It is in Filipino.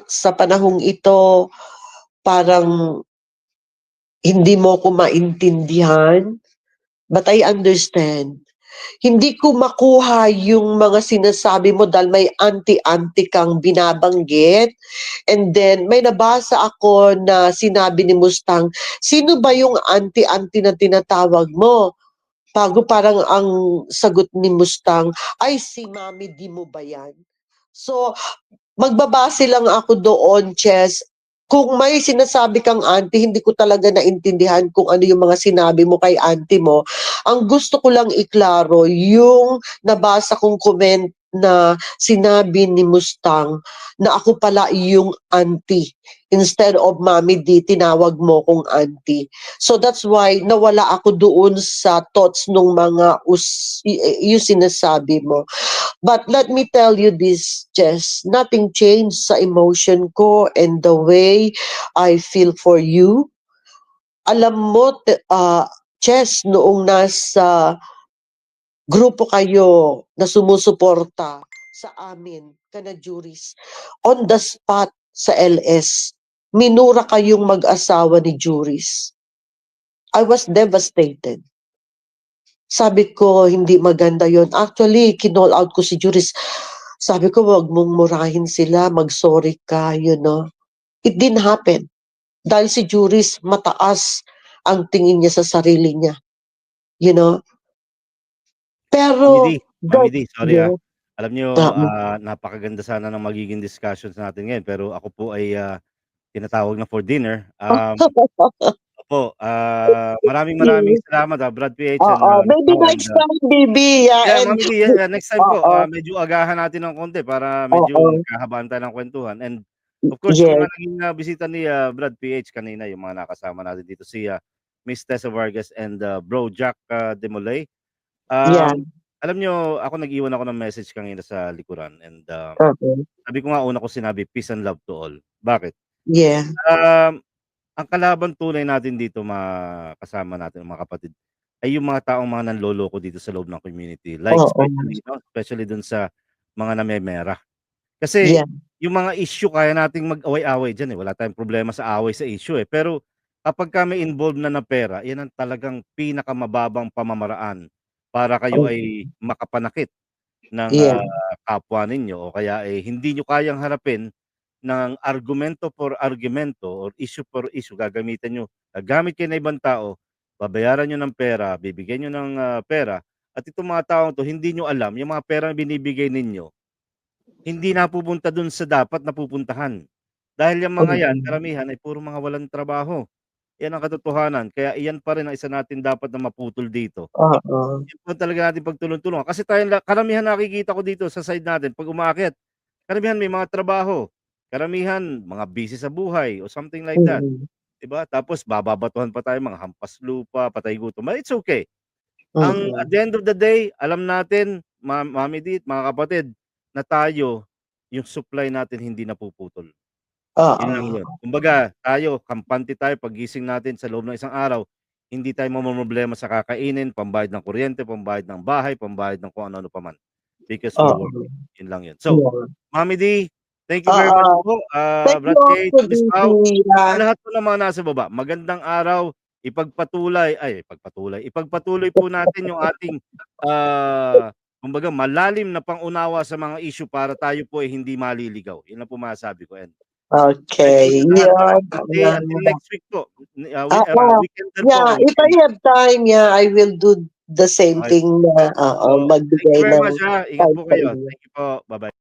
Sa panahong ito, parang hindi mo ko maintindihan, but I understand. Hindi ko makuha yung mga sinasabi mo dahil may anti-anti kang binabanggit. And then, may nabasa ako na sinabi ni Mustang, sino ba yung anti-anti na tinatawag mo? Bago parang ang sagot ni Mustang, ay si Mami di mo ba yan? So, magbabase lang ako doon, Chess. Kung may sinasabi kang auntie, hindi ko talaga naintindihan kung ano yung mga sinabi mo kay auntie mo. Ang gusto ko lang iklaro, yung nabasa kong comment na sinabi ni Mustang na ako pala yung auntie. Instead of Mami D, tinawag mo kong auntie. So that's why nawala ako doon sa thoughts nung mga yung sinasabi mo. But let me tell you this, Jess, nothing changed sa emotion ko and the way I feel for you. Alam mo, Jess, noong nasa grupo kayo na sumusuporta sa amin, kana juris, on the spot sa LS, minura kayong mag-asawa ni juris. I was devastated. Sabi ko, hindi maganda yon. Actually, kinall out ko si Juris. Sabi ko, wag mong murahin sila, mag-sorry ka, It didn't happen. Dahil si Juris, mataas ang tingin niya sa sarili niya. You know? Mami D, Pero, Mami D, sorry yeah. Alam niyo, Tama. napakaganda sana ng magiging discussions natin ngayon, pero ako po ay tinatawag na for dinner. Opo, maraming salamat, Brad PH and Oo, maybe Pao, and next time, baby. yeah, Yeah, and, Mami D, yeah, next time po, oo, medyo agahan natin ng konti para medyo oo, magkahabaan tayo ng kwentuhan. And of course, yung yes, mga naging bisita ni Brad PH kanina, yung mga nakasama natin dito, si Miss Tessa Vargas and Bro Jack Demolay. yeah, Alam niyo, ako nag-iwan ako ng message kanina sa likuran, and okay, sabi ko nga, una ko sinabi, peace and love to all. Bakit? yeah, Ang kalaban tunay natin dito, mga kasama natin, mga kapatid, ay yung mga taong mga nanloloko dito sa loob ng community. Like oo, especially dun sa mga namemera. Kasi yeah, yung mga issue kaya nating mag-away-away diyan, wala tayong problema sa away sa issue, pero kapagka may involved na pera, yan ang talagang pinakamababang pamamaraan para kayo okay, ay makapanakit ng yeah, kapwa ninyo, o kaya hindi nyo kayang harapin ng argumento for argumento or issue for issue. Gagamit kayo ng ibang tao, babayaran nyo ng pera, bibigyan nyo ng pera, at itong mga taong to, hindi nyo alam, yung mga pera na binibigay ninyo, hindi napupunta dun sa dapat napupuntahan. Dahil yung mga yan, mm, karamihan ay puro mga walang trabaho. Yan ang katotohanan. Kaya iyan pa rin ang isa natin dapat na maputol dito. oo, Yun po talaga natin pagtulong-tulungan. Kasi karamihan nakikita ko dito sa side natin, pag umaakyat, karamihan may mga trabaho. Karamihan mga busy sa buhay o something like that. mm, 'Di ba? Tapos bababatuhan pa tayo, mga hampas lupa, patay gutom. But it's okay. At mm, the end of the day, alam natin, Mami Dit, mga kapatid, na tayo, yung supply natin hindi napuputol. Yun lang oo, yun. Kumbaga, tayo, kampante tayo paggising natin sa loob ng isang araw, hindi tayo mamomroblema sa kakainin, pambayad ng kuryente, pambayad ng bahay, pambayad ng kung ano-ano pa man. Because we're oo, working. Yun lang yun. So, yeah, Mami D, thank you very much oo. po. Thank you Brad K, also, Miss Pao, baby, sa lahat po ng mga nasa baba, magandang araw. Ipagpatuloy po natin yung ating kumbaga malalim na pangunawa sa mga issue para tayo po ay hindi maliligaw. Yun lang po masasabi ko. And thank you Okay, sa lahat, mga yun, kapatid. Until next week po. oo. Weekender po Yeah, ako. if I have time, yeah, I will do the same Okay. thing na, So, thank you magbigay very ng much, Ingat time po sa kayo. inyo. Thank you po. Bye-bye.